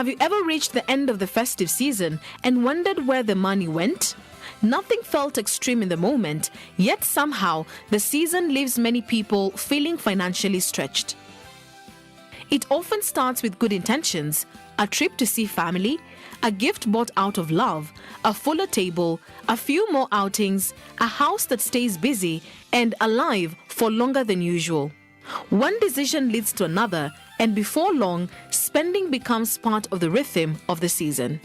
Have you ever reached the end of the festive season and wondered where the money went? Nothing felt extreme in the moment, yet somehow the season leaves many people feeling financially stretched. It often starts with good intentions, a trip to see family, a gift bought out of love, a fuller table, a few more outings, a house that stays busy and alive for longer than usual. One decision leads to another, and before long, spending becomes part of the rhythm of the season.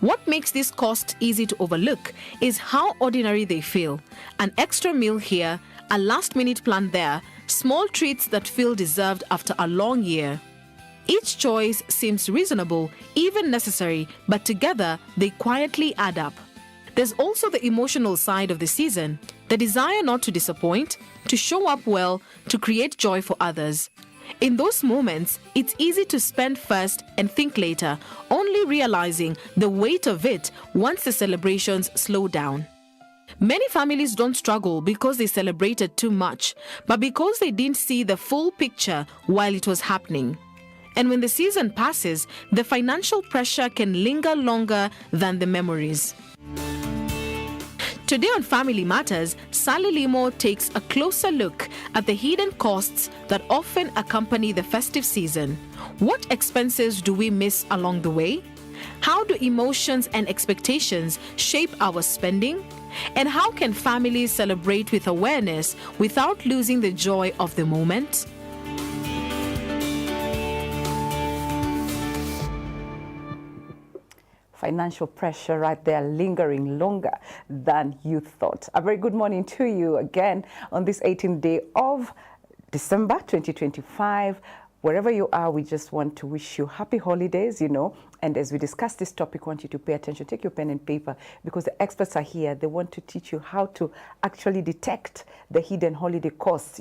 What makes this cost easy to overlook is how ordinary they feel. An extra meal here, a last-minute plan there, small treats that feel deserved after a long year. Each choice seems reasonable, even necessary, but together they quietly add up. There's also the emotional side of the season, the desire not to disappoint, to show up well, to create joy for others. In those moments, it's easy to spend first and think later, only realizing the weight of it once the celebrations slow down. Many families don't struggle because they celebrated too much, but because they didn't see the full picture while it was happening. And when the season passes, the financial pressure can linger longer than the memories. Today on Family Matters, Sally Limo takes a closer look at the hidden costs that often accompany the festive season. What expenses do we miss along the way? How do emotions and expectations shape our spending? And how can families celebrate with awareness without losing the joy of the moment? Financial pressure right there lingering longer than you thought. A very good morning to you again on this 18th day of December 2025. Wherever you are, we just want to wish you happy holidays, And as we discuss this topic, I want you to pay attention. Take your pen and paper because the experts are here. They want to teach you how to actually detect the hidden holiday costs,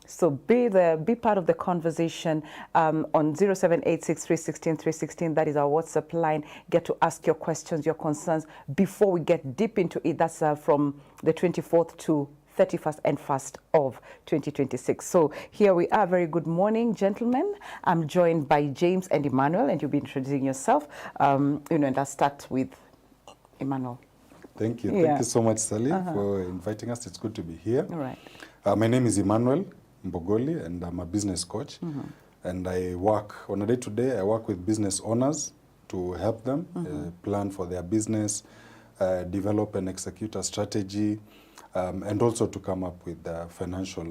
So be part of the conversation on 0786316316. That is our WhatsApp line. Get to ask your questions, your concerns before we get deep into it. That's from the 24th to 31st and 1st of 2026. So here we are. Very good morning, gentlemen. I'm joined by James and Emmanuel, and you'll be introducing yourself. And I'll start with Emmanuel. Thank you. Yeah. Thank you so much, Sally, for inviting us. It's good to be here. All right. My name is Emmanuel Mbogholi, and I'm a business coach. And I work, on a day-to-day, I work with business owners to help them plan for their business, develop and execute a strategy, and also to come up with financial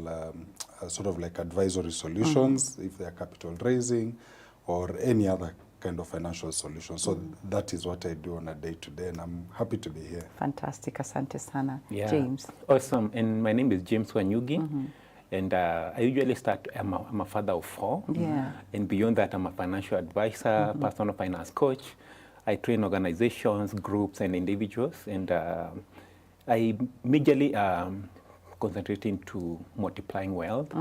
sort of like advisory solutions if they are capital raising or any other kind of financial solution. So that is what I do on a day-to-day, and I'm happy to be here. Fantastic. Asante sana. Yeah. James. Awesome. And my name is James Wanyugi. And I usually start, I'm a father of 4. Yeah. And beyond that, I'm a financial advisor, personal finance coach. I train organizations, groups, and individuals. And I majorly concentrate into multiplying wealth,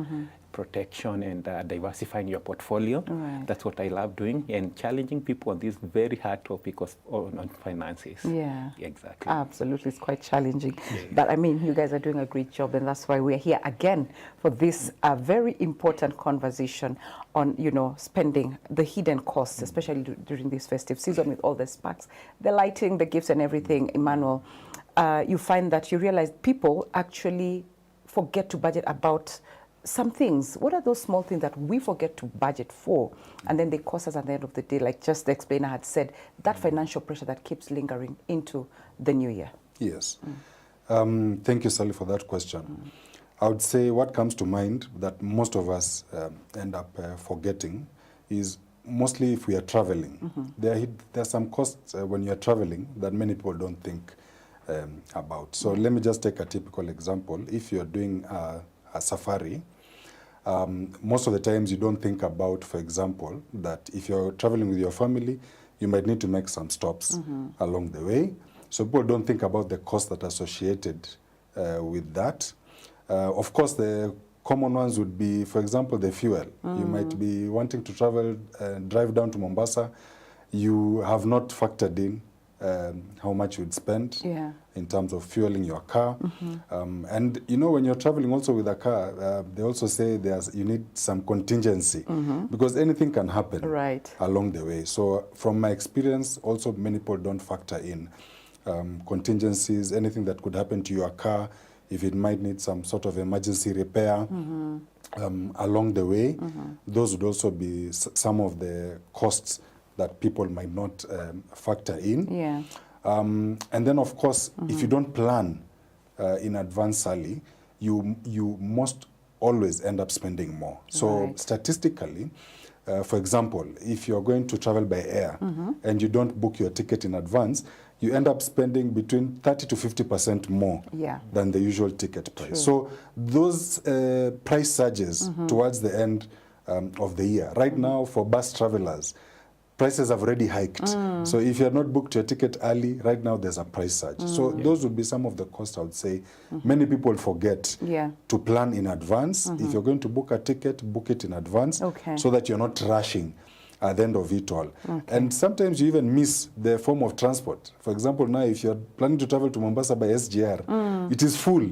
protection, and diversifying your portfolio. Right. That's what I love doing, and challenging people on this very hard topic on finances. Yeah, exactly. Absolutely, it's quite challenging. Yeah. But I mean, you guys are doing a great job, and that's why we're here again for this very important conversation on, spending, the hidden costs, especially during this festive season with all the sparks, the lighting, the gifts, and everything. Emmanuel, you find that you realize people actually forget to budget about some things. What are those small things that we forget to budget for, and then they cost us at the end of the day, like just the explainer had said, that financial pressure that keeps lingering into the new year? Yes. Thank you, Sally, for that question. I would say what comes to mind that most of us end up forgetting is mostly if we are traveling. There are some costs when you are traveling that many people don't think about. So let me just take a typical example. If you're doing a safari, most of the times you don't think about, for example, that if you're traveling with your family, you might need to make some stops along the way. So people don't think about the costs that are associated with that. Of course, the common ones would be, for example, the fuel. You might be wanting to travel, drive down to Mombasa. You have not factored in how much you'd spend Yeah. in terms of fueling your car. And you know, when you're traveling also with a car, they also say you need some contingency because anything can happen Right. along the way. So from my experience, also many people don't factor in contingencies, anything that could happen to your car, if it might need some sort of emergency repair along the way. Those would also be some of the costs that people might not factor in. Yeah. And then, of course, if you don't plan in advance, Sally, you must always end up spending more. So Right. statistically, for example, if you're going to travel by air and you don't book your ticket in advance, you end up spending between 30 to 50% more than the usual ticket price. True. So those price surges towards the end of the year. Right now, for bus travelers, prices have already hiked. So if you have not booked your ticket early, right now there's a price surge. So those would be some of the costs, I would say. Many people forget to plan in advance. If you're going to book a ticket, book it in advance so that you're not rushing at the end of it all. And sometimes you even miss the form of transport. For example, now if you're planning to travel to Mombasa by SGR, it is full.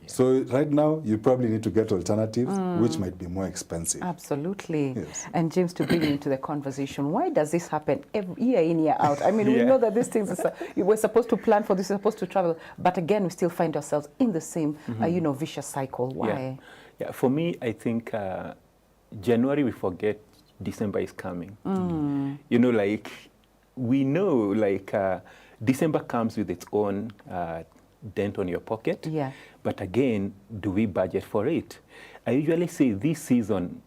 So right now, you probably need to get alternatives, which might be more expensive. Absolutely. Yes. And James, to bring into the conversation, why does this happen every year in, year out? I mean, we know that these things, we're supposed to plan for this, we're supposed to travel, but again, we still find ourselves in the same, vicious cycle. Why? Yeah, for me, I think January we forget December is coming. You know, like, we know, like, December comes with its own dent on your pocket. Yeah. But again, do we budget for it? I usually say this season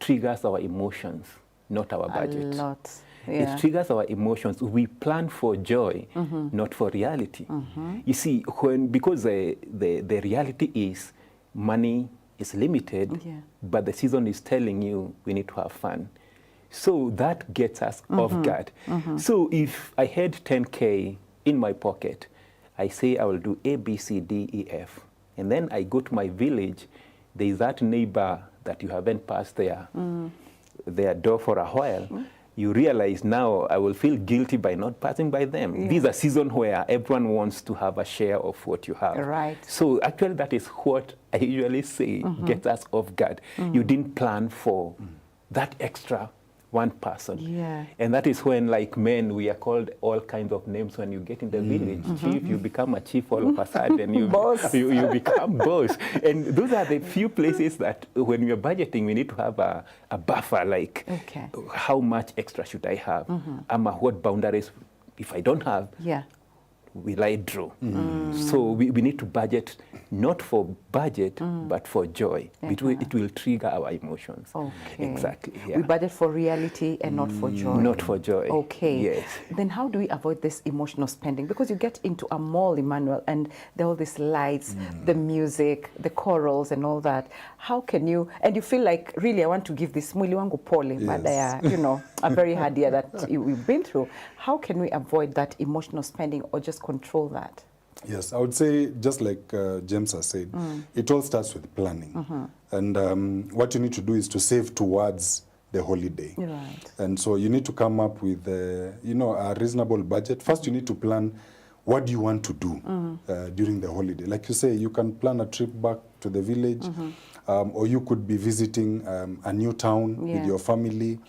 triggers our emotions, not our budget. A lot. Yeah. It triggers our emotions. We plan for joy, not for reality. You see, because the reality is money is limited, but the season is telling you we need to have fun. So that gets us off guard. So if I had 10K in my pocket, I say I will do A, B, C, D, E, F. And then I go to my village. There is that neighbor that you haven't passed their door for a while. You realize now I will feel guilty by not passing by them. Yeah. These are seasons where everyone wants to have a share of what you have. Right. So actually that is what I usually say gets us off guard. You didn't plan for that extra one person. Yeah. And that is when, like men, we are called all kinds of names when you get in the village. Chief, you become a chief all of a sudden. You, Boss. you become boss. And those are the few places that when we are budgeting, we need to have a buffer, like how much extra should I have? What boundaries, if I don't have, will I draw? So we need to budget, not for budget, but for joy. It will trigger our emotions. Exactly. Yeah. We budget for reality and not for joy. Not for joy. Okay. Yes. Then how do we avoid this emotional spending? Because you get into a mall, Emmanuel, and there are all these lights, the music, the chorals and all that. How can you, and you feel like, really, I want to give this mwili wangu pole, but a very hard year that we've been through. How can we avoid that emotional spending or just control that? Yes, I would say, just like James has said, it all starts with planning. And what you need to do is to save towards the holiday. Right. And so you need to come up with, a reasonable budget. First, you need to plan what do you want to do during the holiday. Like you say, you can plan a trip back to the village, or you could be visiting a new town with your family,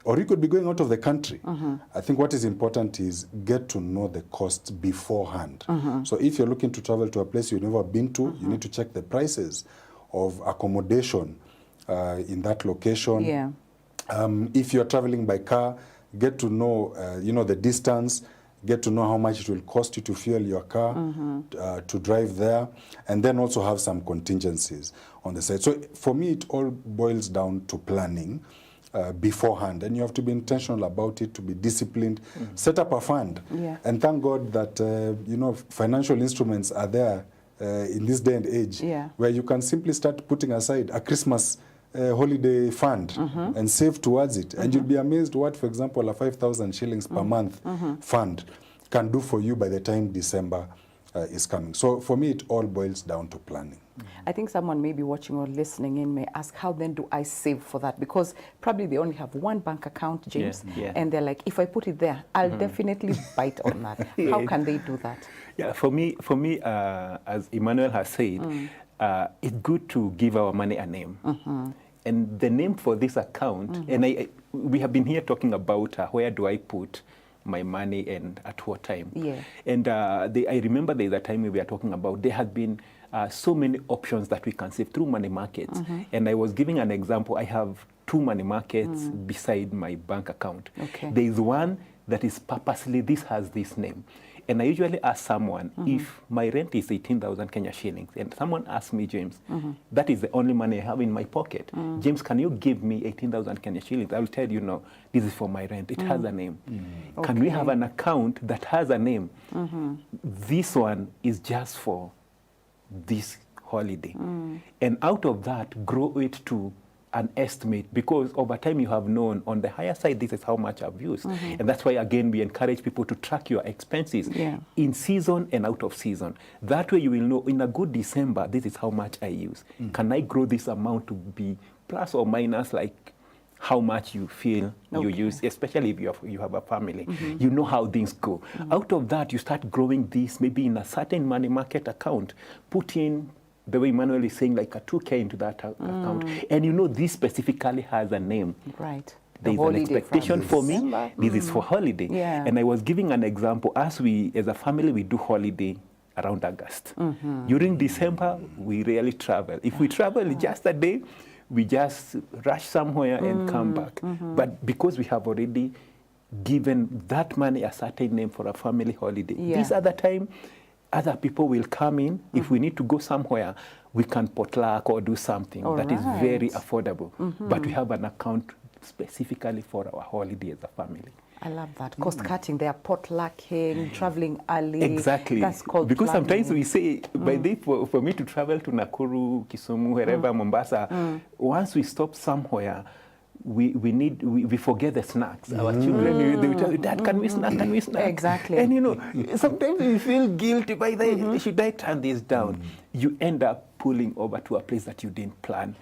or you could be going out of the country. I think what is important is get to know the costs beforehand. So if you're looking to travel to a place you've never been to, you need to check the prices of accommodation in that location. Yeah. If you're traveling by car, get to know, the distance, get to know how much it will cost you to fuel your car, to drive there, and then also have some contingencies on the side. So for me, it all boils down to planning beforehand, and you have to be intentional about it, to be disciplined, set up a fund, and thank God that financial instruments are there in this day and age, where you can simply start putting aside a Christmas holiday fund and save towards it, and you'll be amazed what, for example, a 5,000 shillings per month fund can do for you by the time December is coming. So for me, it all boils down to planning. I think someone may be watching or listening in may ask, how then do I save for that? Because probably they only have one bank account, James, and they're like, if I put it there, I'll definitely bite on that. How can they do that? Yeah, for me, as Emmanuel has said, it's good to give our money a name. And the name for this account, and we have been here talking about where do I put my money and at what time. Yeah. And I remember there's a time we were talking about there had been so many options that we can save through money markets. And I was giving an example. I have 2 money markets beside my bank account. Okay. There is one that is purposely, this has this name. And I usually ask someone, if my rent is 18,000 Kenya shillings, and someone asks me, James, that is the only money I have in my pocket. James, can you give me 18,000 Kenya shillings? I will tell you, no, this is for my rent. It has a name. Can we have an account that has a name? This one is just for this holiday. And out of that, grow it to an estimate, because over time you have known on the higher side, this is how much I've used. And that's why, again, we encourage people to track your expenses in season and out of season. That way you will know in a good December, this is how much I use. Can I grow this amount to be plus or minus like how much you feel you use, especially if you have a family. You know how things go. Out of that, you start growing this maybe in a certain money market account, put in the way Emmanuel is saying, like a 2K into that account. And you know this specifically has a name. Right. There is an expectation for me. This is for holiday. Yeah. And I was giving an example. As a family, we do holiday around August. During December, we rarely travel. If we travel just a day, we just rush somewhere and come back. But because we have already given that money a certain name for a family holiday, this other time, other people will come in. If we need to go somewhere, we can potluck or do something that is very affordable. But we have an account specifically for our holiday as a family. I love that. Cost cutting, they are potlucking, traveling early. Exactly. That's called because planning. sometimes we say, by the for me to travel to Nakuru, Kisumu, wherever, Mombasa, once we stop somewhere, we forget the snacks. Our children, they will tell you, Dad, can we snack? Can we snack? Exactly. And you know, sometimes we feel guilty by the, should I turn this down? You end up pulling over to a place that you didn't plan.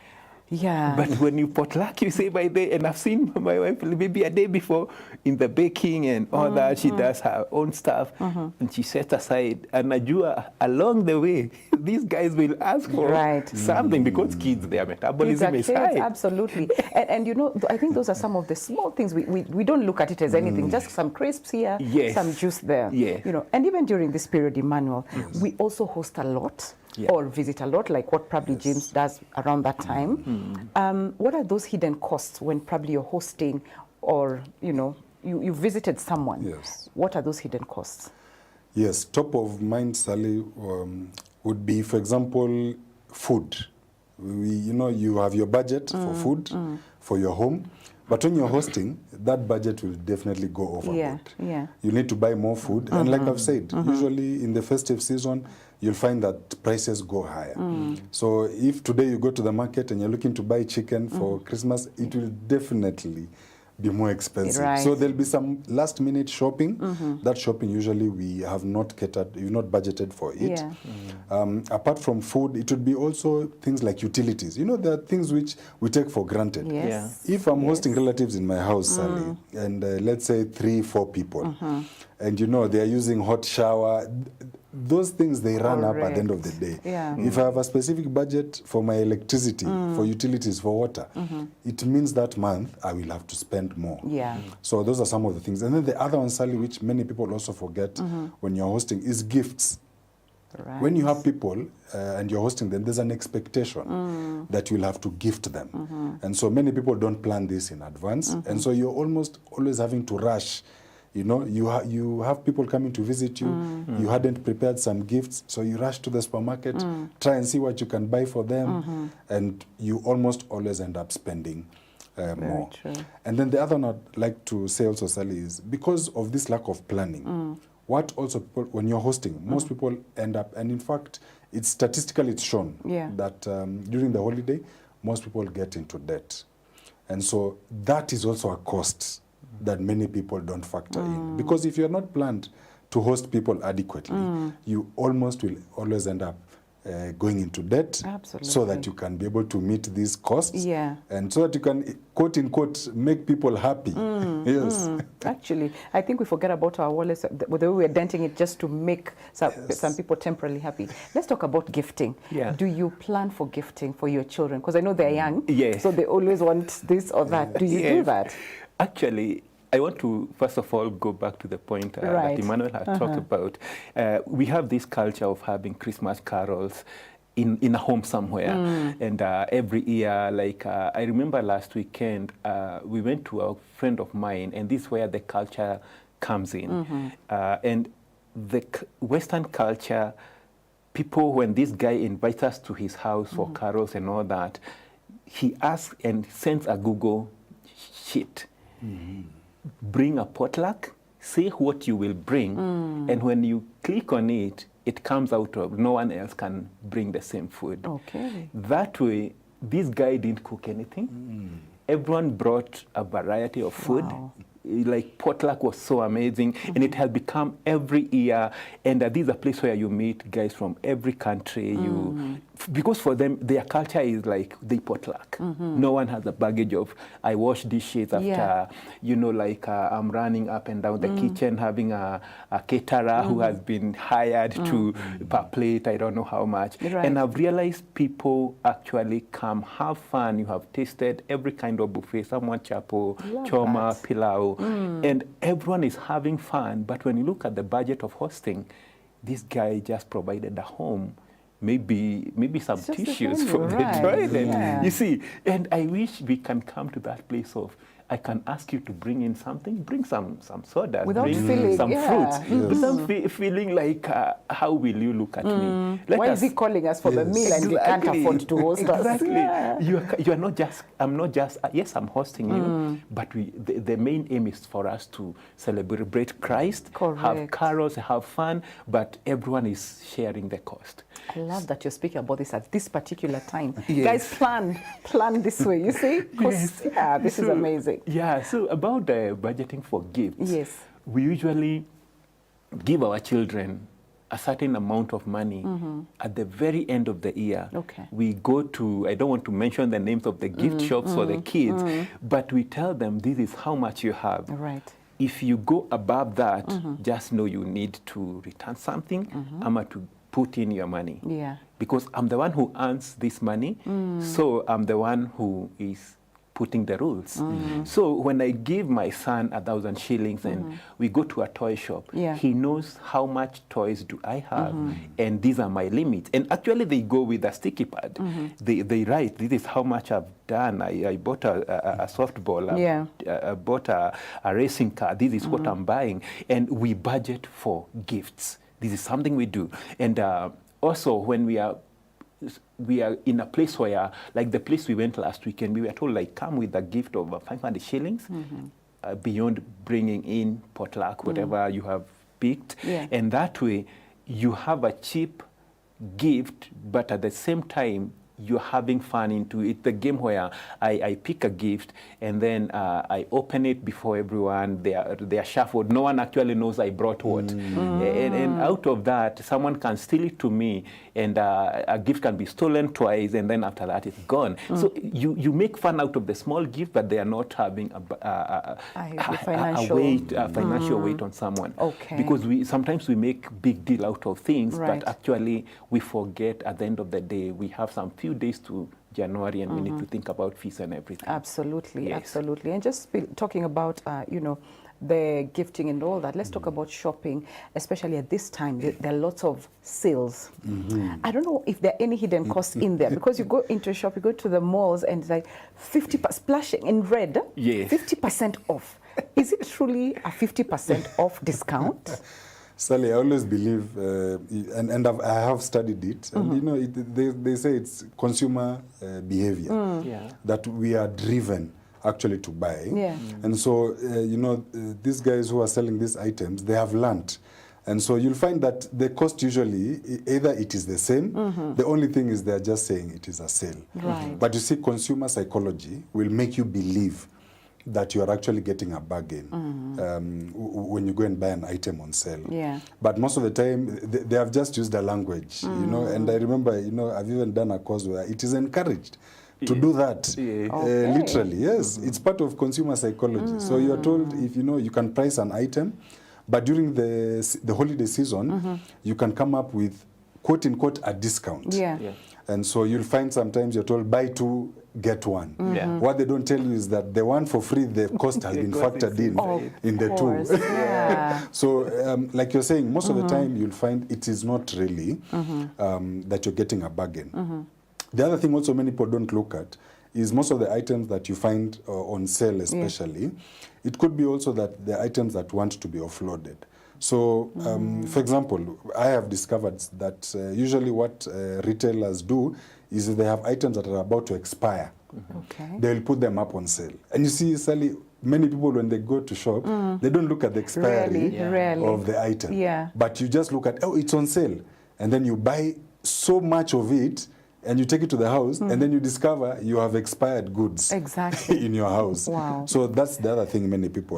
Yeah. But when you potluck, you say by the, and I've seen my wife maybe a day before in the baking and all that, she does her own stuff and she sets aside. And Najua, along the way, these guys will ask for something because kids, their metabolism is high. Absolutely. and you know, I think those are some of the small things. We don't look at it as anything, just some crisps here, some juice there. You know, and even during this period, Emmanuel, we also host a lot. Or visit a lot, like what probably James does around that time. What are those hidden costs when probably you're hosting or, you know, you visited someone? What are those hidden costs? Yes, top of mind, Sally, would be, for example, food. You know, you have your budget for food, for your home. But when you're hosting, that budget will definitely go overboard. You need to buy more food. And like I've said, usually in the festive season, you'll find that prices go higher. So if today you go to the market and you're looking to buy chicken for Christmas, it will definitely be more expensive. So there'll be some last minute shopping. That shopping usually we have not catered, we've not budgeted for it. Apart from food, it would be also things like utilities. You know, there are things which we take for granted. If I'm hosting relatives in my house, Sally, and let's say 3-4 people, and you know, they're using hot shower, those things, they run up at the end of the day. If I have a specific budget for my electricity, for utilities, for water, it means that month I will have to spend more. So those are some of the things. And then the other one, Sally, which many people also forget when you're hosting, is gifts. When you have people and you're hosting them, there's an expectation that you'll have to gift them. And so many people don't plan this in advance. And so you're almost always having to rush. You know, you have people coming to visit you, you hadn't prepared some gifts, so you rush to the supermarket, try and see what you can buy for them, and you almost always end up spending more. And then the other one I'd like to say also, Sally, is because of this lack of planning, what also people, when you're hosting, most people end up, and in fact, it's statistically it's shown that during the holiday, most people get into debt. And so that is also a cost that many people don't factor in. Because if you're not planned to host people adequately, you almost will always end up going into debt. Absolutely. So that you can be able to meet these costs. Yeah. And so that you can, quote unquote, make people happy. Yes. Actually, I think we forget about our wallets, the way we're denting it just to make some people temporarily happy. Let's talk about gifting. Yeah. Do you plan for gifting for your children? Because I know they're young, Yes. so they always want this or that. Do you do Yes. that? Actually, I want to, first of all, go back to the point Right. that Emmanuel had talked about. We have this culture of having Christmas carols in a home somewhere. And every year, like I remember last weekend, we went to a friend of mine, and this is where the culture comes in. And the Western culture, people, when this guy invites us to his house for carols and all that, he asks and sends a Google sheet. Bring a potluck, say what you will bring, and when you click on it, it comes out of, no one else can bring the same food. Okay. That way, this guy didn't cook anything. Everyone brought a variety of food. Wow. Like potluck was so amazing, and it has become every year. And this is a place where you meet guys from every country. Because for them, their culture is like they potluck. No one has a baggage of I wash dishes after, you know, like I'm running up and down the kitchen having a caterer who has been hired to per plate. I don't know how much. Right. And I've realized people actually come have fun. You have tasted every kind of buffet. Someone chapo, Love choma, that. pilau. And everyone is having fun, but when you look at the budget of hosting, this guy just provided a home, maybe some It's just a tissues venue, for the right. toilet. Yeah. You see, and I wish we can come to that place of I can ask you to bring in something, bring some soda, Without bring feeling, some fruits, Yes. without feeling like, how will you look at me? Let Why us- is he calling us for the meal and we can't Exactly. afford to host us? Exactly. Yeah. You are not just, I'm not just, yes, I'm hosting you, but the main aim is for us to celebrate Christ, have Correct. carols, have fun, but everyone is sharing the cost. I love that you're speaking about this at this particular time. Yes. Guys, plan this way, you see? 'Cause, yeah, this is So, amazing. Yeah, so about the budgeting for gifts, Yes. we usually give our children a certain amount of money at the very end of the year. Okay. We go to, I don't want to mention the names of the gift shops for the kids, but we tell them this is how much you have. Right. If you go above that, just know you need to return something, ama to put in your money. Yeah. Because I'm the one who earns this money, so I'm the one who is putting the rules. So when I give my son 1,000 shillings and we go to a toy shop, Yeah. he knows how much toys do I have, and these are my limits. And actually they go with a sticky pad. They write, this is how much I've done. I bought a softball, Yeah. I bought a racing car, this is what I'm buying. And we budget for gifts. This is something we do. And also when we are in a place where, like the place we went last weekend, we were told, like, come with a gift of 500 shillings, beyond bringing in potluck, whatever you have picked. Yeah. And that way, you have a cheap gift, but at the same time, you're having fun into it. The game where I pick a gift and then I open it before everyone. They are shuffled. No one actually knows I brought what. And out of that, someone can steal it to me, and a gift can be stolen twice, and then after that, it's gone. So you make fun out of the small gift, but they are not having a financial weight on someone. Okay. Because sometimes we make big deal out of things, Right. but actually we forget at the end of the day, we have some few days to January, and we need to think about fees and everything. Absolutely, Yes. absolutely. And just talking about, the gifting and all that, let's talk about shopping, especially at this time. There are lots of sales. I don't know if there are any hidden costs in there, because you go into a shop, you go to the malls, and it's like 50% splashing in red, Yes. 50% off. Is it truly a 50% off discount? Sally, I always believe, and I have studied it, and they say it's consumer behavior, that we are driven actually to buy. Yeah. And so, these guys who are selling these items, they have learnt. And so you'll find that the cost usually, either it is the same, the only thing is they're just saying it is a sale. Right. But you see, consumer psychology will make you believe that you are actually getting a bargain when you go and buy an item on sale. Yeah. But most of the time, they have just used a language, you know. And I remember, you know, I've even done a course where it is encouraged to do that. Okay. Literally, yes. It's part of consumer psychology. So you are told, if you know, you can price an item, but during the holiday season, you can come up with, quote unquote, a discount. Yeah. And so you'll find sometimes you're told, buy two, get one. What they don't tell you is that the one for free, the cost has been factored in the two. Yeah. So like you're saying, most of the time you'll find it is not really that you're getting a bargain. The other thing also many people don't look at is most of the items that you find on sale especially, it could be also that the items that want to be offloaded. So, for example, I have discovered that usually what retailers do is they have items that are about to expire. Okay. They'll put them up on sale. And you see, Sally, many people when they go to shop, they don't look at the expiry of the item. Yeah. But you just look at, oh, it's on sale. And then you buy so much of it, and you take it to the house, and then you discover you have expired goods in your house. Wow. So that's the other thing many people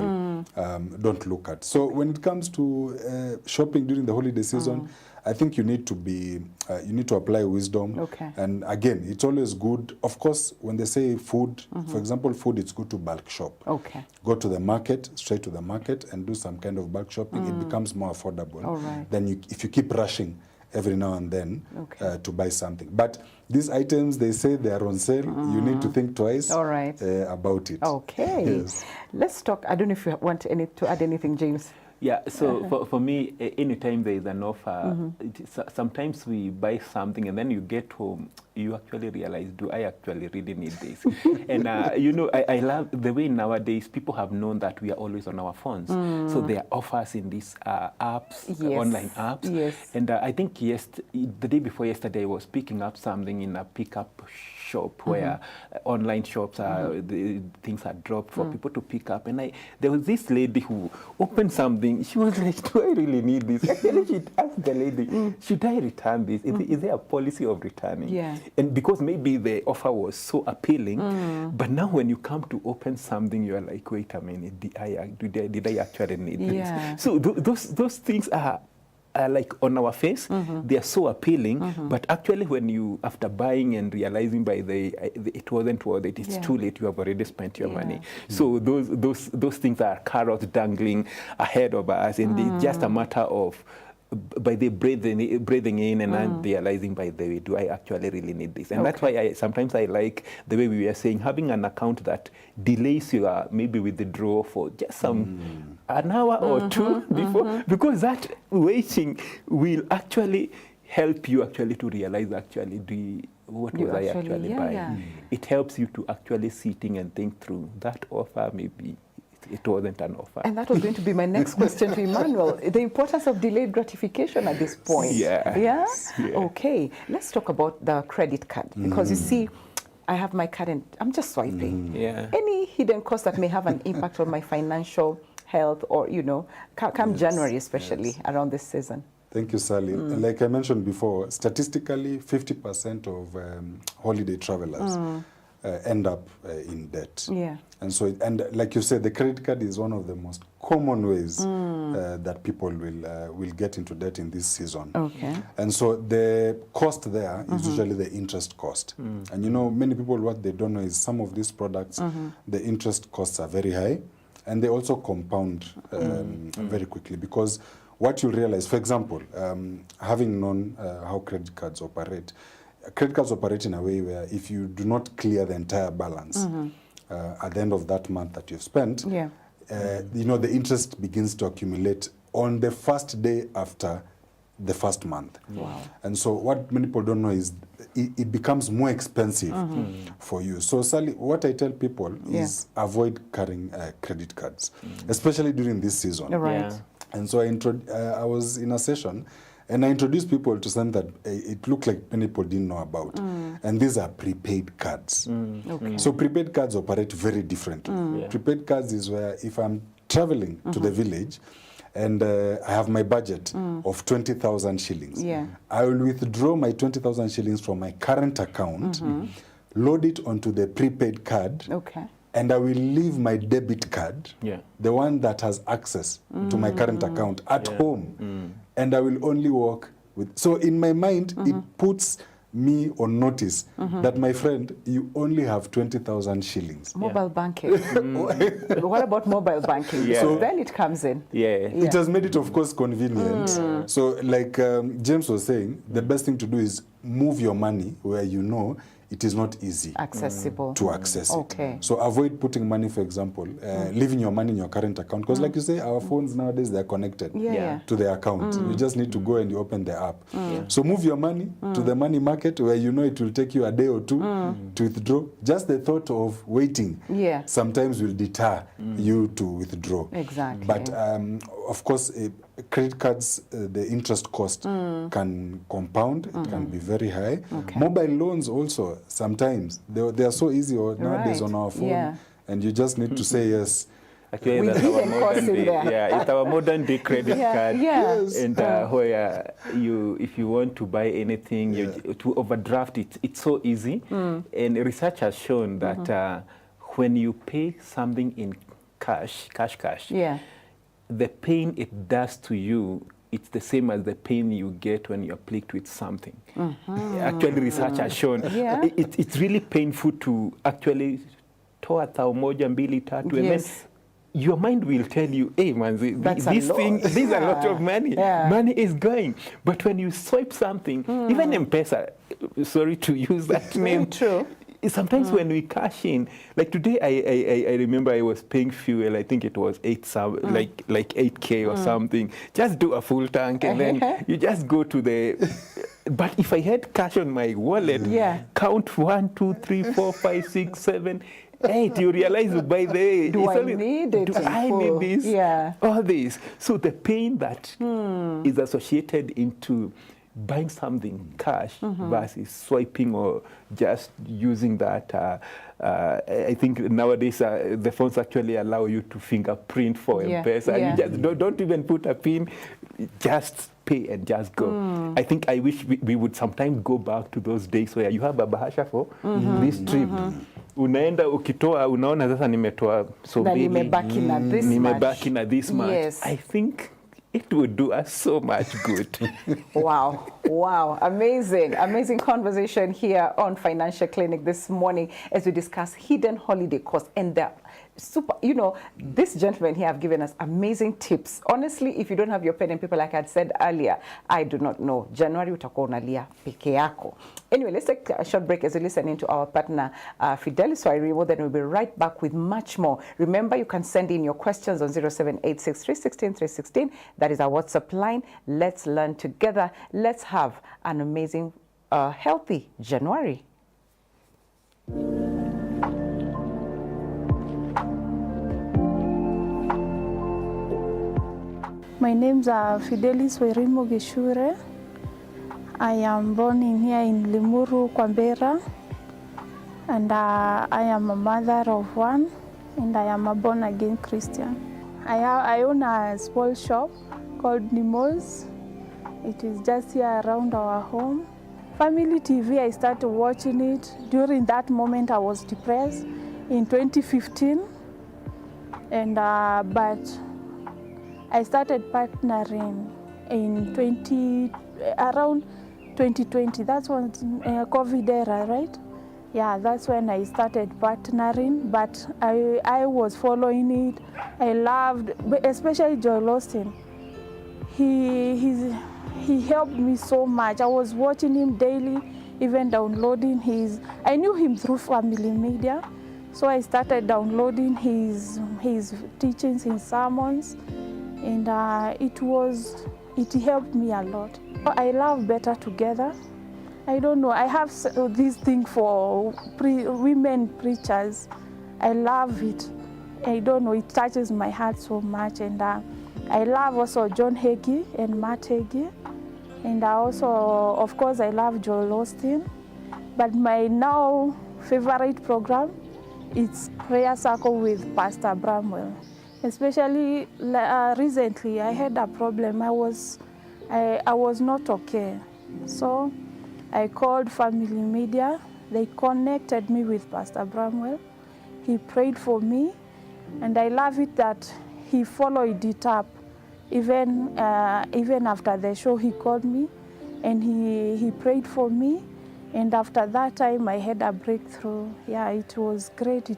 don't look at. So when it comes to shopping during the holiday season, I think you need to be, you need to apply wisdom. Okay. And again, it's always good. Of course, when they say food, for example, food, it's good to bulk shop. Okay. Go to the market, straight to the market, and do some kind of bulk shopping. It becomes more affordable All right. than if you keep rushing every now and then to buy something. But these items, they say they are on sale. You need to think twice about it. Okay. Yes. Let's talk. I don't know if you want to add anything, James. Yeah, so for me, anytime there is an offer, sometimes we buy something and then you get home, you actually realize, do I actually really need this? And, you know, I love the way nowadays people have known that we are always on our phones. So there are offers in these apps, online apps. Yes. And I think the day before yesterday, I was picking up something in a pickup shop where online shops the things are dropped for people to pick up. And there was this lady who opened something. She was like, do I really need this? Actually, she asked the lady, should I return this? Is there a policy of returning? Yeah. And because maybe the offer was so appealing, but now when you come to open something, you are like, wait a minute, did I actually need this? So those things are like on our face, they are so appealing, but actually when you, after buying and realizing it wasn't worth it, it's too late, you have already spent your money. So those things are carrots dangling ahead of us, and it's just a matter of by the breathing in and then realizing, by the way, do I actually really need this? And that's why sometimes I like the way we were saying, having an account that delays your maybe withdraw for just an hour or two before, because that waiting will actually help you actually to realize what was I actually buying. It helps you to actually sitting and think through that offer maybe. It wasn't an offer. And that was going to be my next question to Emmanuel. The importance of delayed gratification at this point. Yeah? Okay. Let's talk about the credit card. Because you see, I have my card and I'm just swiping. Any hidden cost that may have an impact on my financial health or, you know, come January especially around this season. Thank you, Sally. Like I mentioned before, statistically, 50% of holiday travelers end up in debt. And so, and like you said, the credit card is one of the most common ways that people will get into debt in this season. And so the cost there is usually the interest cost. And you know, many people, what they don't know is some of these products, the interest costs are very high, and they also compound very quickly, because what you'll realize, for example, having known how credit cards operate in a way where if you do not clear the entire balance at the end of that month that you've spent, you know, the interest begins to accumulate on the first day after the first month. And so what many people don't know is it becomes more expensive for you. So Sally, what I tell people is avoid carrying credit cards, especially during this season. And so I was in a session and I introduced people to something that it looked like many people didn't know about. And these are prepaid cards. So prepaid cards operate very differently. Prepaid cards is where if I'm traveling to the village and I have my budget of 20,000 shillings, I will withdraw my 20,000 shillings from my current account, load it onto the prepaid card, and I will leave my debit card, the one that has access to my current account, at home, and I will only walk with. So in my mind, it puts me on notice that, my friend, you only have 20,000 shillings. Mobile banking. What about mobile banking? So then it comes in. It has made it, of course, convenient. So like James was saying, the best thing to do is move your money where you know it is not easy accessible to access it. So avoid putting money, for example, leaving your money in your current account, because like you say, our phones nowadays, they're connected to the account. You just need to go and you open the app. So move your money to the money market where you know it will take you a day or two to withdraw. Just the thought of waiting sometimes will deter you to withdraw. Exactly. But of course, credit cards, the interest cost can compound. It can be very high. Mobile loans also, sometimes they are so easy nowadays on our phone, and you just need to say yes. Actually, that's our modern day. It's our modern day credit card. And where if you want to buy anything, to overdraft it, it's so easy. And research has shown that when you pay something in cash, the pain it does to you, it's the same as the pain you get when you're plagued with something. Actually, research has shown it's really painful to actually toa thao moja mbili tatu, and then your mind will tell you, hey man, this is a lot of money. Money is going. But when you swipe something, even M-Pesa, sorry to use that name, sometimes when we cash in, like today, I remember I was paying fuel. I think it was like 8K or something. Just do a full tank, and then you just go to the. But if I had cash on my wallet, count 1, 2, 3, 4, 5, 6, 7, 8. You realize by the way, do I need this? All this. So the pain that is associated into buying something cash versus swiping or just using that. I think nowadays the phones actually allow you to fingerprint for M-Pesa. You just don't even put a pin, just pay and just go. I think I wish we would sometimes go back to those days where you have a bahasha for this trip. Unaenda ukitoa, unaona sasa nimetoa so many, nimebaki na this much. I think it would do us so much good. Wow. Amazing conversation here on Financial Clinic this morning as we discuss hidden holiday costs. And the super, this gentleman here have given us amazing tips. Honestly, if you don't have your pen and paper, like I had said earlier, I do not know. January utakuwa unalia peke yako. Anyway, let's take a short break as we listen into our partner, Fidelis Wairibo. Then we'll be right back with much more. Remember, you can send in your questions on 0786316316. That is our WhatsApp line. Let's learn together. Let's have an amazing, healthy January. My name's Fidelis Wairibo. I am born here in Limuru, Kwambera, and I am a mother of one, and I am a born-again Christian. I own a small shop called Nimo's. It is just here around our home. Family TV, I started watching it. During that moment, I was depressed in 2015, and but I started partnering in around 2020. That's when COVID era, right? Yeah, that's when I started partnering, but I was following it. I loved, especially Joel Austin. He helped me so much. I was watching him daily, even downloading I knew him through family media, so I started downloading his teachings, his sermons, and it helped me a lot. I love Better Together. I don't know, I have this thing for women preachers. I love it. I don't know, it touches my heart so much. And I love also John Hagee and Matt Hagee. And I also, of course, I love Joel Austin. But my now favorite program is Prayer Circle with Pastor Bramwell. Especially recently, I had a problem. I was not okay. So I called family media. They connected me with Pastor Bramwell. he prayed for me, and I love it that he followed it up. Even after the show, he called me and he prayed for me. And after that time, I had a breakthrough. Yeah, it was great.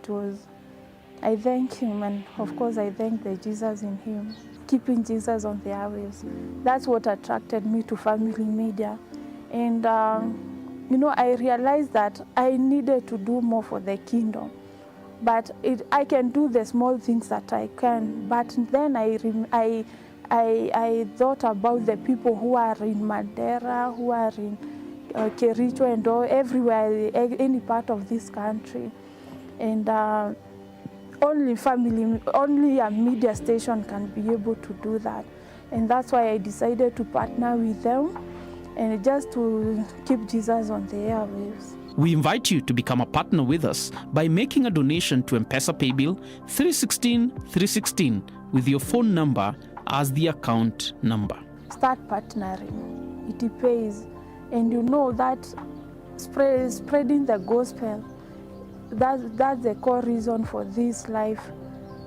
I thank him, and of course, I thank the Jesus in him. Keeping Jesus on the airwaves. That's what attracted me to family media. And, I realized that I needed to do more for the kingdom. But I can do the small things that I can. But then I thought about the people who are in Madeira, who are in Kericho and all, everywhere, any part of this country. And only a media station can be able to do that. And that's why I decided to partner with them and just to keep Jesus on the airwaves. We invite you to become a partner with us by making a donation to M-Pesa Paybill 316 316 with your phone number as the account number. Start partnering. It pays. And you know that spreading the gospel, that's the core reason for this life,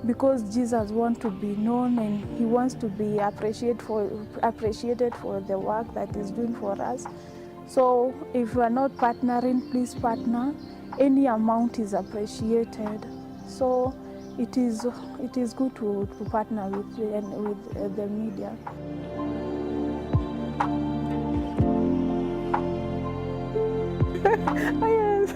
because Jesus wants to be known and he wants to be appreciated for the work that he's doing for us. So if you are not partnering, please partner. Any amount is appreciated. So it is good to partner with the media. Yes.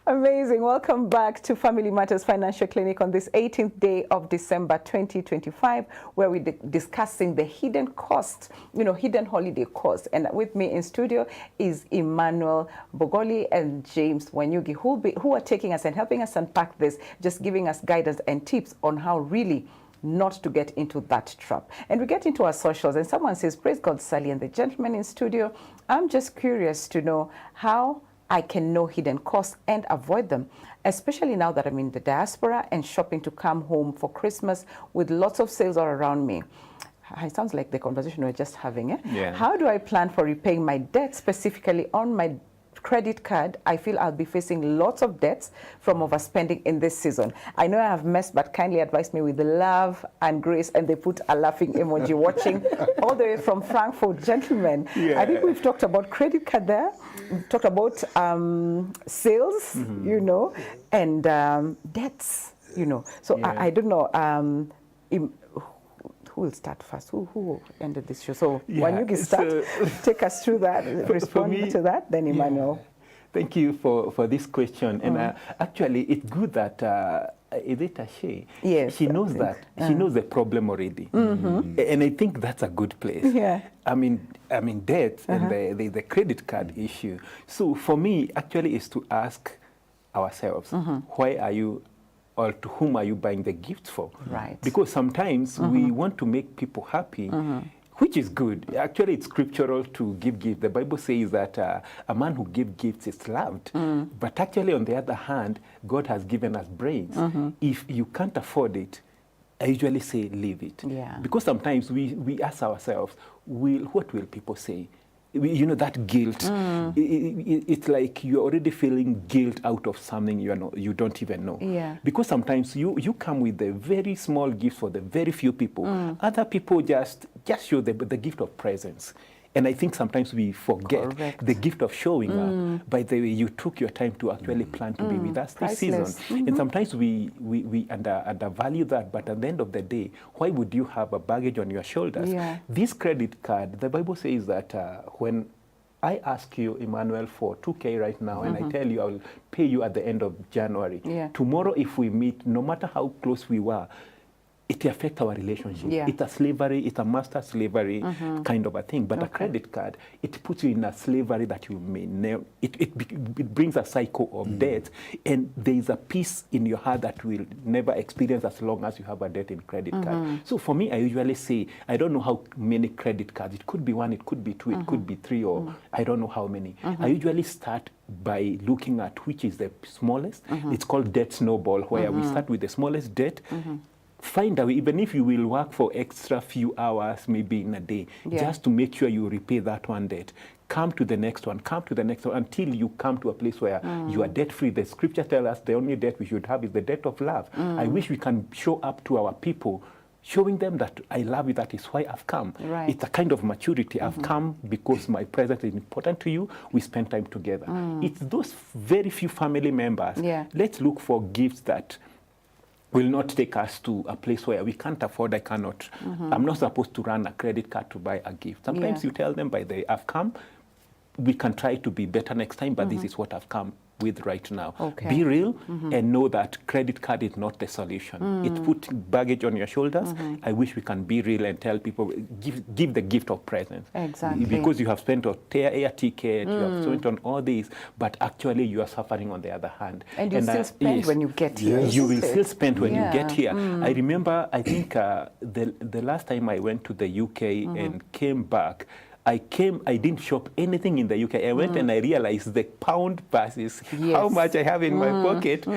Amazing. Welcome back to Family Matters Financial Clinic on this 18th day of December 2025, where we're discussing the hidden cost, hidden holiday cost. And with me in studio is Emmanuel Mbogholi and James Wanyugi, who are taking us and helping us unpack this, just giving us guidance and tips on how really not to get into that trap. And we get into our socials, and someone says, praise God, Sally and the gentleman in studio. I'm just curious to know how I can know hidden costs and avoid them, especially now that I'm in the diaspora and shopping to come home for Christmas with lots of sales all around me. It sounds like the conversation we're just having. Yeah. How do I plan for repaying my debt, specifically on my credit card? I feel I'll be facing lots of debts from overspending in this season. I know I have messed, but kindly advise me with love and grace. And they put a laughing emoji watching all the way from Frankfurt. Gentlemen, Yeah. I think we've talked about credit card there. We've talked about sales, and debts, So Yeah. I don't know. Who will start first? Who ended this show? So when you start, take us through that, respond to that, then Emmanuel. Yeah. Thank you for this question. And actually, it's good that is it Ashe? Yes, she knows that. She knows the problem already. And I think that's a good place. Yeah. I mean debt and the credit card issue. So for me, actually, is to ask ourselves, why are you, or to whom are you buying the gifts for? Right. Because sometimes we want to make people happy, which is good. Actually, it's scriptural to give gifts. The Bible says that a man who gives gifts is loved. But actually, on the other hand, God has given us brains. If you can't afford it, I usually say leave it. Yeah. Because sometimes we ask ourselves, what will people say? That guilt. It's like you're already feeling guilt out of something you don't even know. Yeah. Because sometimes you come with a very small gift for the very few people. Other people just show the gift of presence. And I think sometimes we forget the gift of showing up. By the way, you took your time to actually plan to be with us this season. And sometimes we undervalue that. But at the end of the day, why would you have a baggage on your shoulders? Yeah. This credit card, the Bible says that when I ask you, Emmanuel, for 2K right now, and I tell you I'll pay you at the end of January. Yeah. Tomorrow, if we meet, no matter how close we were, it affects our relationship. Yeah. It's a slavery, it's a master slavery kind of a thing. But a credit card, it puts you in a slavery that you may never, it brings a cycle of debt, and there is a peace in your heart that will never experience as long as you have a debt in credit card. So for me, I usually say, I don't know how many credit cards. It could be one, it could be two, it could be three, or I don't know how many. I usually start by looking at which is the smallest. It's called debt snowball, where we start with the smallest debt. Find a way, even if you will work for extra few hours, maybe in a day, just to make sure you repay that one debt. come to the next one, until you come to a place where you are debt-free. The scripture tells us the only debt we should have is the debt of love. I wish we can show up to our people, showing them that I love you, that is why I've come. Right. It's a kind of maturity. I've come because my presence is important to you. We spend time together. It's those very few family members. Yeah. Let's look for gifts that will not take us to a place where we can't afford, I cannot. I'm not supposed to run a credit card to buy a gift. Sometimes you tell them, by the way, I've come, we can try to be better next time, but this is what I've come with right now. Okay. Be real and know that credit card is not the solution. It puts baggage on your shoulders. I wish we can be real and tell people, give the gift of presence. Exactly. Because you have spent on air ticket, you have spent on all these, but actually you are suffering on the other hand. And you still spend when you get here. Yes. You will still spend when you Yeah. get here. I remember, I think the last time I went to the UK and came back, I didn't shop anything in the UK. I went and I realized the pound versus how much I have in my pocket,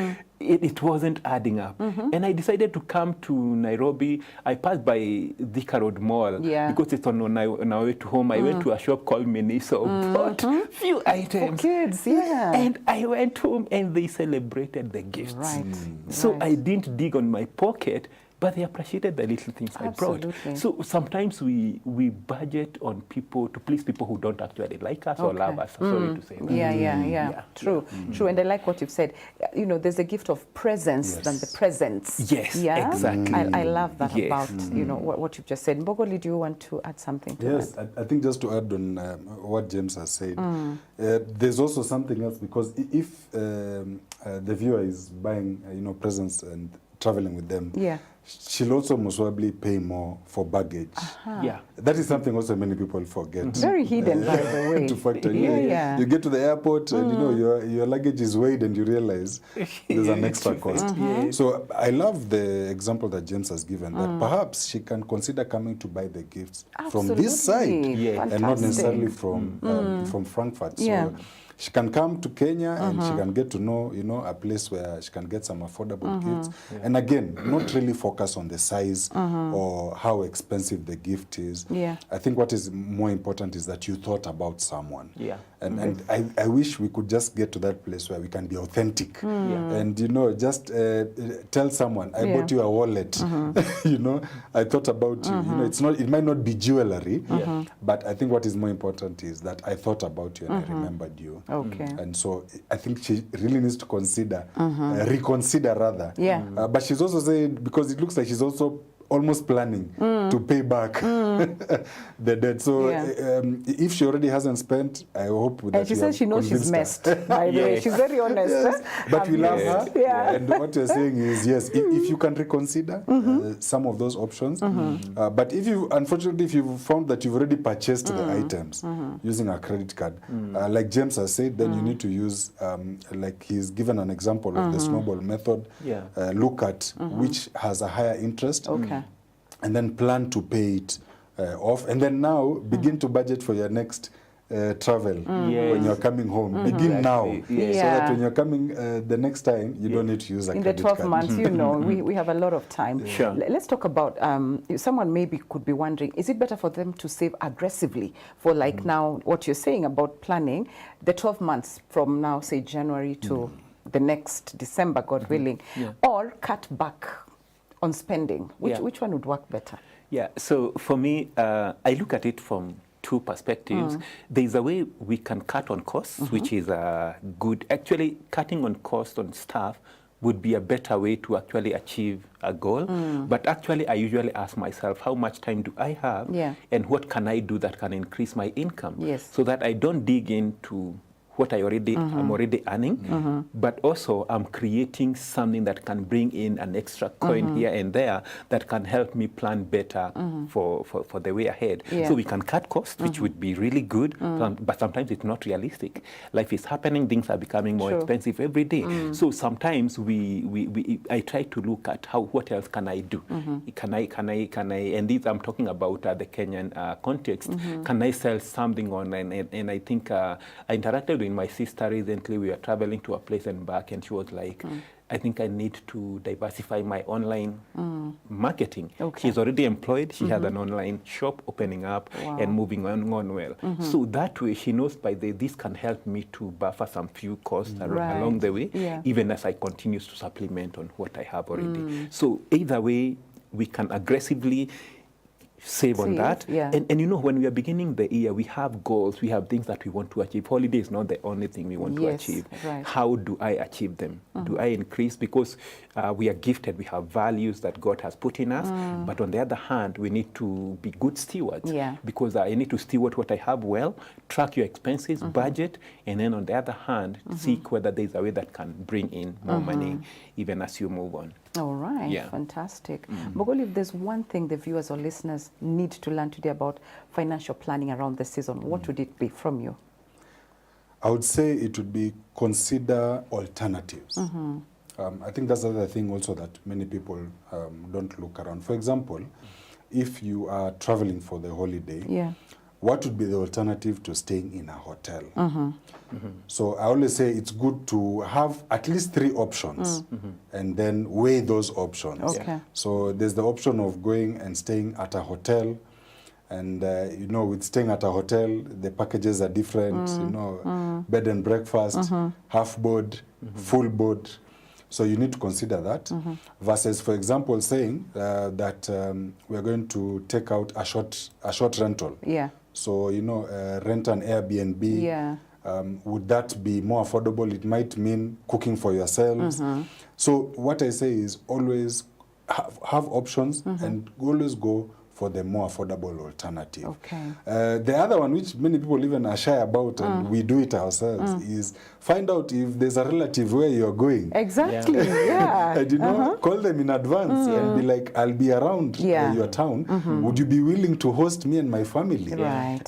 it wasn't adding up. And I decided to come to Nairobi. I passed by Thika Road Mall because it's on our way to home. I went to a shop called Miniso, bought few items. For kids, yeah. And I went home and they celebrated the gifts. Right. So Right. I didn't dig on my pocket, but they appreciated the little things I brought. Absolutely. So sometimes we budget on people to please people who don't actually like us or love us. Sorry to say that. Yeah. True. And I like what you've said. You know, there's a gift of presence than the presents. Yes, yeah? exactly. I love that Yes. about, you know, what you've just said. Mbogholi, do you want to add something to Yes, that? I think just to add on what James has said, there's also something else, because if the viewer is buying, presents and traveling with them, she'll also most probably pay more for baggage. Yeah. That is something also many people forget. Very hidden, by the way. To factor in. Yeah. You get to the airport and your luggage is weighed and you realize there's an extra cost. So I love the example that James has given, that perhaps she can consider coming to buy the gifts from this side and not necessarily from Frankfurt. So she can come to Kenya and she can get to know, a place where she can get some affordable gifts. And again, not really focus on the size or how expensive the gift is. I think what is more important is that you thought about someone. And I wish we could just get to that place where we can be authentic. And, just tell someone, I bought you a wallet. I thought about you. It might not be jewelry, but I think what is more important is that I thought about you and I remembered you. Okay. And so I think she really needs to consider, reconsider rather. But she's also saying, because it looks like she's also almost planning to pay back the debt. So if she already hasn't spent, I hope that and she says she knows she's messed, by the way. She's very honest. But we love her. And what you're saying is, yes, if you can reconsider some of those options. But unfortunately, if you've found that you've already purchased the items using a credit card, like James has said, then you need to use, like he's given an example of the snowball method, look at which has a higher interest. And then plan to pay it off. And then now begin to budget for your next travel when you're coming home. Begin now. So that when you're coming the next time, you don't need to use a credit card. In the 12 months, we have a lot of time. Sure. Let's talk about, someone maybe could be wondering, is it better for them to save aggressively for like now, what you're saying about planning, the 12 months from now, say January to the next December, God willing, or cut back on spending? Which one would work better? Yeah, so for me, I look at it from two perspectives. There's a way we can cut on costs, which is good. Actually, cutting on cost on staff would be a better way to actually achieve a goal. But actually, I usually ask myself, how much time do I have? And what can I do that can increase my income? So that I don't dig into what I'm already earning, but also I'm creating something that can bring in an extra coin here and there that can help me plan better for the way ahead. So we can cut costs, which would be really good, but sometimes it's not realistic. Life is happening, things are becoming more expensive every day. So sometimes I try to look at what else can I do? Can I, and this I'm talking about the Kenyan context, can I sell something online? And I think I interacted with my sister recently. We were traveling to a place and back, and she was like, I think I need to diversify my online marketing. Okay. She's already employed. She has an online shop opening up and moving on well. So that way she knows this can help me to buffer some few costs along the way, even as I continue to supplement on what I have already. So either way, we can aggressively save on that. And you know, when we are beginning the year, we have goals, we have things that we want to achieve. Holiday is not the only thing we want to achieve. How do I achieve them? Do I increase? Because we are gifted, we have values that God has put in us, but on the other hand, we need to be good stewards, because I need to steward what I have well, track your expenses, budget, and then on the other hand, seek whether there's a way that can bring in more money, even as you move on. All right, fantastic. Mbogholi, if there's one thing the viewers or listeners need to learn today about financial planning around the season, what would it be from you? I would say it would be consider alternatives. I think that's the other thing also that many people don't look around. For example, if you are traveling for the holiday, what would be the alternative to staying in a hotel? So I always say it's good to have at least 3 options and then weigh those options. So there's the option of going and staying at a hotel, and you know, with staying at a hotel, the packages are different, you know, bed and breakfast, half board, full board. So you need to consider that versus, for example, saying that we're going to take out a short rental. So, you know, rent an Airbnb. Would that be more affordable? It might mean cooking for yourselves. So what I say is always have options and always go for the more affordable alternative. The other one, which many people even are shy about, and we do it ourselves, is find out if there's a relative where you're going. And you know, call them in advance and be like, I'll be around your town. Would you be willing to host me and my family?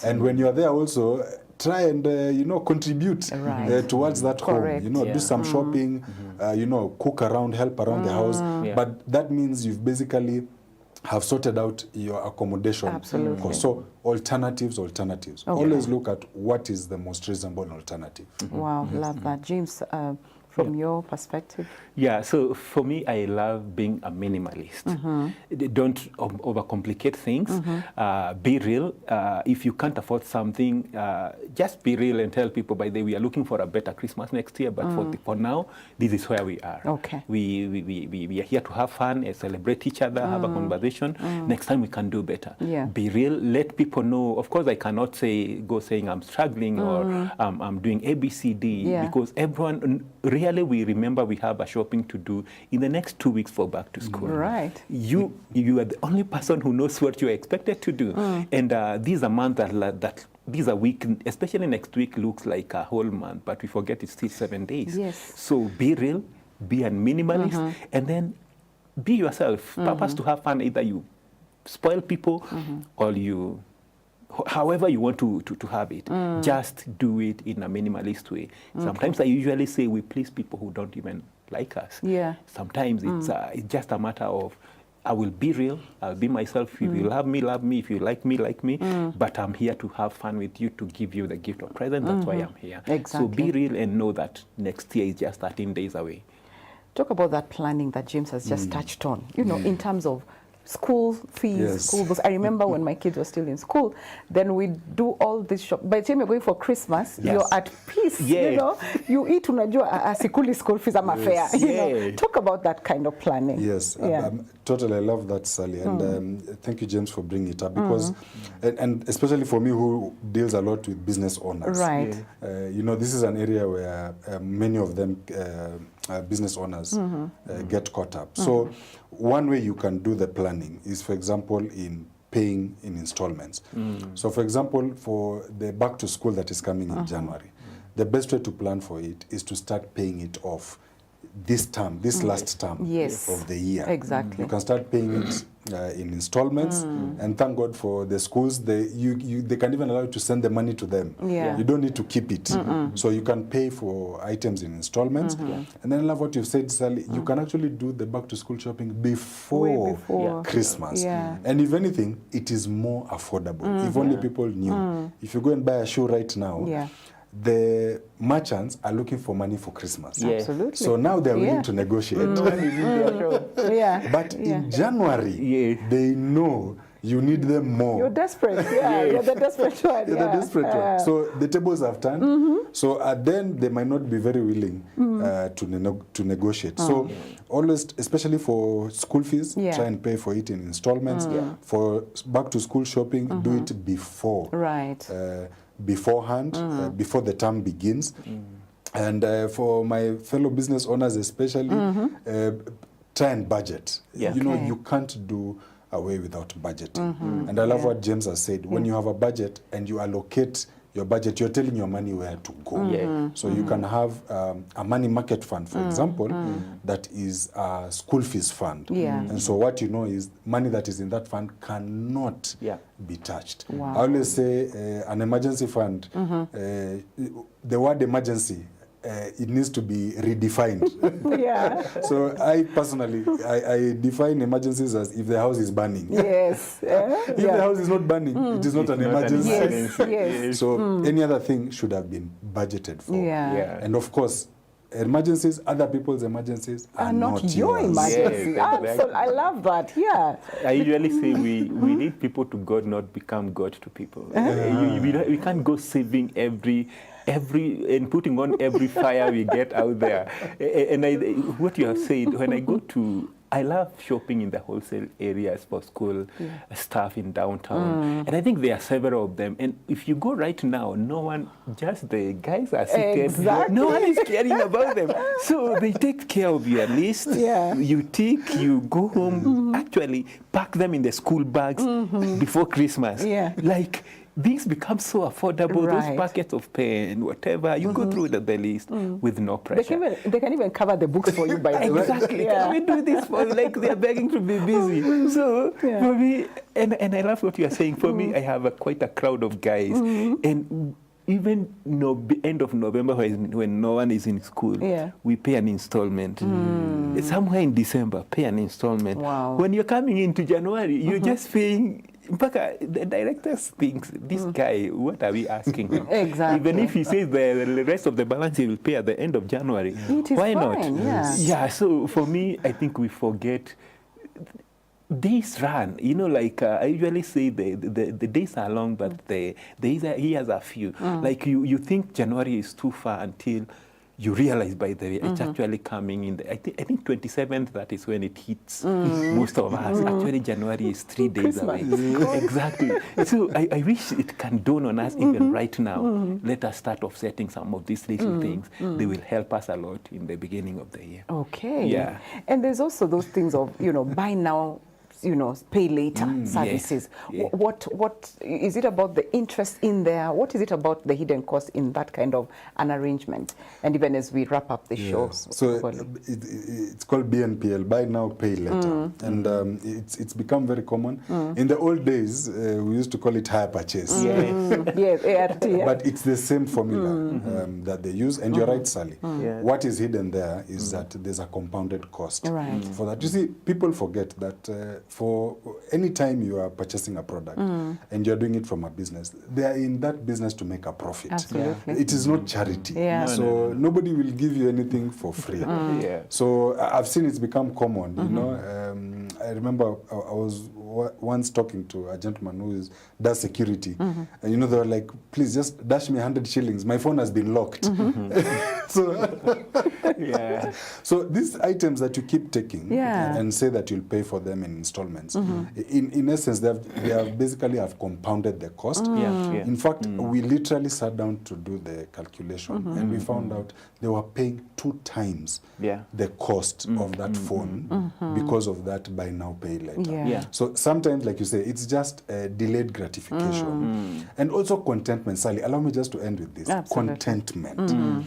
And when you're there also, try and, you know, contribute towards that home. You know, do some shopping, you know, cook around, help around the house. But that means you've basically have sorted out your accommodation cost. So alternatives. Always look at what is the most reasonable alternative. Wow, love that. James, from your perspective? Yeah, so for me, I love being a minimalist. Don't overcomplicate things. Be real. If you can't afford something, just be real and tell people, by the way, we are looking for a better Christmas next year, but for now, this is where we are. We are here to have fun, and celebrate each other, have a conversation. Next time we can do better. Be real. Let people know. Of course, I cannot go saying I'm struggling or I'm doing A, B, C, D, because everyone, really, we remember we have a shopping to do in the next 2 weeks for back to school. You are the only person who knows what you are expected to do. And these are months these are week, especially next week looks like a whole month, but we forget it's still 7 days. So be real, be a minimalist, and then be yourself. Purpose to have fun. Either you spoil people or you, however you want to have it, just do it in a minimalist way. Sometimes I usually say we please people who don't even like us. Sometimes it's just a matter of, I will be real, I'll be myself. If you love me, love me. If you like me. But I'm here to have fun with you, to give you the gift of present. That's why I'm here. So be real and know that next year is just 13 days away. Talk about that planning that James has just touched on, you know, in terms of school fees, school books. I remember when my kids were still in school, then we do all this shop. By the time you're going for Christmas, you're at peace, you know. You eat unajua asikuli school fees ama fare, you know. Talk about that kind of planning. Totally, I love that, Sally, and thank you, James, for bringing it up, because, and especially for me who deals a lot with business owners. You know, this is an area where many of them, business owners, get caught up. So one way you can do the planning is, for example, in paying in installments. So, for example, for the back to school that is coming in January, the best way to plan for it is to start paying it off this term, this last term of the year. You can start paying it in installments, and thank God for the schools. They can even allow you to send the money to them. You don't need to keep it. So you can pay for items in installments. And then I love what you've said, Sally. You can actually do the back to school shopping before Christmas. And if anything, it is more affordable. If only people knew. If you go and buy a shoe right now, the merchants are looking for money for Christmas. Yeah. Absolutely. So now they're willing Yeah. to negotiate. No one is in their shop. Yeah. But in January, Yeah. they know you need them more. You're desperate. Yeah, you're the desperate one. You're the desperate one. So the tables have turned. So then they might not be very willing to negotiate. So always, especially for school fees, try and pay for it in installments. For back to school shopping, do it before. Right. Beforehand, before the term begins. And for my fellow business owners especially, try and budget. Yeah. You know, Okay. you can't do away without budgeting. And I love what James has said. When you have a budget and you allocate your budget, you're telling your money where to go. Yeah. So you can have a money market fund, for example, that is a school fees fund. Yeah. And so what you know is money that is in that fund cannot be touched. Wow. I always say an emergency fund, the word emergency, it needs to be redefined. Yeah. So I personally, I define emergencies as if the house is burning. Yes. If the house is not burning, it is not an emergency. Yes. Yes. So any other thing should have been budgeted for. Yeah. And of course, emergencies, other people's emergencies are not your yours. emergency. Yes, Absolutely. I love that. Yeah. I usually say we need people to God, not become God to people. We can't go saving every and putting on every fire we get out there. And what you have said, when I go to, I love shopping in the wholesale areas for school stuff in downtown. And I think there are several of them. And if you go right now, no one, just the guys are seated. Exactly. No one is caring about them. So they take care of your list. Yeah. You take, you go home, actually pack them in the school bags before Christmas. Yeah. Like, things become so affordable, Right. those packets of pen, whatever, you go through the list with no pressure. They can even cover the books for you by the way. Exactly. Yeah. Can we do this for you? Like they are begging to be busy. So for me, and I love what you are saying. For me, I have quite a crowd of guys, and even end of November when no one is in school, we pay an installment. Somewhere in December, pay an installment. Wow. When you're coming into January, you're just paying. The director thinks, this guy, what are we asking him? Exactly. Even if he says the rest of the balance he will pay at the end of January, It is why fine, not? yeah. Yeah, so for me, I think we forget days run. You know, like I usually say the days are long, but the years are few. Like you think January is too far until you realize by the way it's actually coming in. I think 27th, that is when it hits most of us. Actually, January is 3 days away. Exactly. So I wish it can dawn on us even right now. Let us start offsetting some of these little things. They will help us a lot in the beginning of the year. Okay. Yeah. And there's also those things of, buy now, pay later services. Yeah. What is it about the interest in there? What is it about the hidden cost in that kind of an arrangement? And even as we wrap up the show. So it's called BNPL, buy now, pay later. And it's become very common. In the old days, we used to call it hire purchase. Yes, ART. Yeah. But it's the same formula that they use. And you're right, Sally. Yeah. What is hidden there is that there's a compounded cost Right. for that. You see, people forget that for any time you are purchasing a product and you're doing it from a business, they are in that business to make a profit. Absolutely. It is not charity. Yeah. So nobody will give you anything for free. Yeah. So I've seen it's become common, you know. I remember I was once talking to a gentleman who does security, and they were like, please just dash me 100 shillings. My phone has been locked. So these items that you keep taking and say that you'll pay for them in installments, in essence, they have basically have compounded the cost. In fact, we literally sat down to do the calculation, and we found out they were paying 2 times the cost of that phone because of that buy now, pay later. So sometimes, like you say, it's just delayed gratification. And also contentment. Sally, allow me just to end with this. Absolutely. Contentment.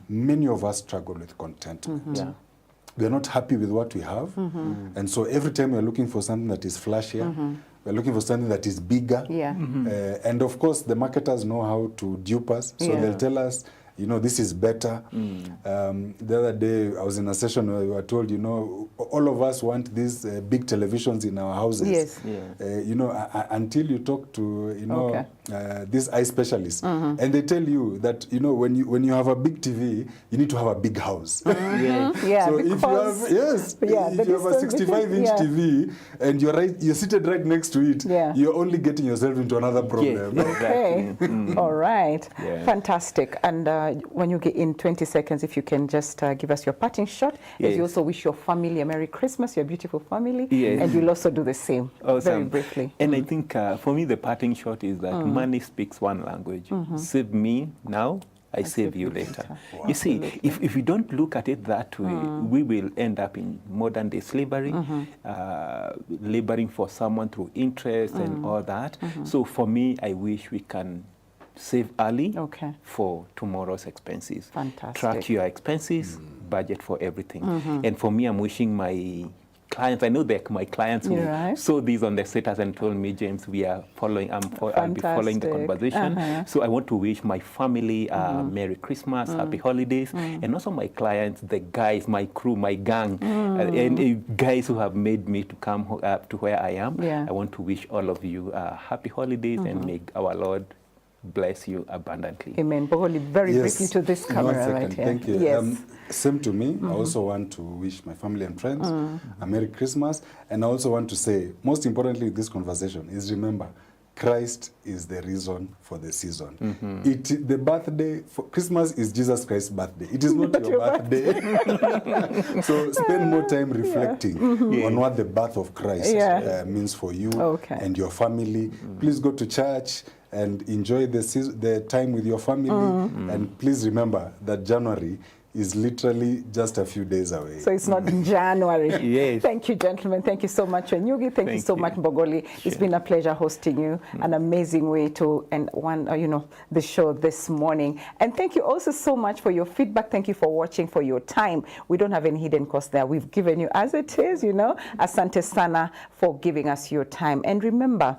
Many of us struggle with contentment. We're not happy with what we have. And so every time we're looking for something that is flashier, we're looking for something that is bigger. And of course, the marketers know how to dupe us. So they'll tell us, you know, this is better. The other day, I was in a session where we were told, you know, all of us want these big televisions in our houses. Yes. You know, until you talk to, you know, these eye specialists, and they tell you that, you know, when you have a big TV, you need to have a big house. Yeah, so if you have, if you have a 65-inch TV and you're seated right next to it, you're only getting yourself into another problem. Okay. All right. Fantastic. And when you get in 20 seconds, if you can just give us your parting shot, as you also wish your family a Merry Christmas, your beautiful family, and you'll also do the same. Very briefly. And I think for me, the parting shot is that money speaks one language. Save me now, I save you later. Wow. You see, if we don't look at it that way, we will end up in modern day slavery, laboring for someone through interest and all that. So for me, I wish we can save early for tomorrow's expenses. Fantastic. Track your expenses, budget for everything. And for me, I'm wishing my clients, I know they're my clients who saw these on the status and told me, James, we are following, I'll be following the conversation. So I want to wish my family Merry Christmas, Happy Holidays, and also my clients, the guys, my crew, my gang, and guys who have made me to come up to where I am. I want to wish all of you Happy Holidays and may our Lord bless you abundantly. Amen. Mbogholi, very briefly to this camera right here. Thank you. Yes. Same to me. I also want to wish my family and friends a Merry Christmas. And I also want to say, most importantly, this conversation is remember, Christ is the reason for the season. The birthday, for Christmas is Jesus Christ's birthday. It is not your birthday. So spend more time reflecting on what the birth of Christ means for you and your family. Please go to church and enjoy the time with your family. And please remember that January is literally just a few days away. So it's not in January. Thank you, gentlemen. Thank you so much, Wanyugi. Thank you so much, Mbogholi. It's been a pleasure hosting you. An amazing way to end the show this morning. And thank you also so much for your feedback. Thank you for watching, for your time. We don't have any hidden cost there. We've given you as it is, you know. Asante sana for giving us your time. And remember,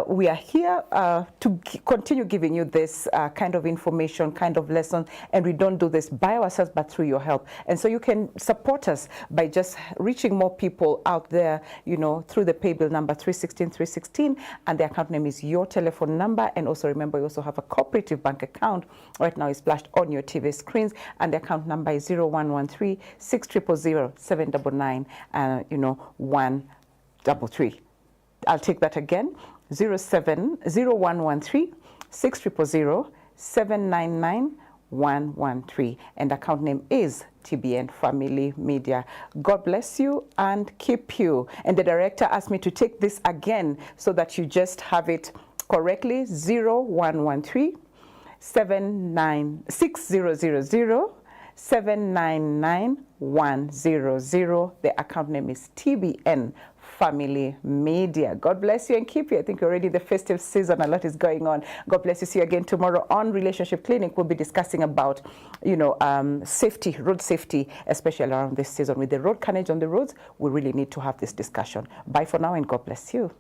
we are here to continue giving you this kind of information, kind of lesson. And we don't do this by ourselves, but through your help. And so you can support us by just reaching more people out there, you know, through the paybill number 316 and the account name is your telephone number. And also remember, you also have a cooperative bank account. Right now it's flashed on your TV screens, and the account number is 0113 600 799 133. I'll take that again, 0113 600 799 113, and account name is TBN Family Media. God bless you and keep you. And the director asked me to take this again so that you just have it correctly. 0113 600 799 100. The account name is TBN Family Media. God bless you and keep you. I think already the festive season, a lot is going on. God bless you. See you again tomorrow on Relationship Clinic. We'll be discussing about, safety, road safety, especially around this season. With the road carnage on the roads, we really need to have this discussion. Bye for now and God bless you.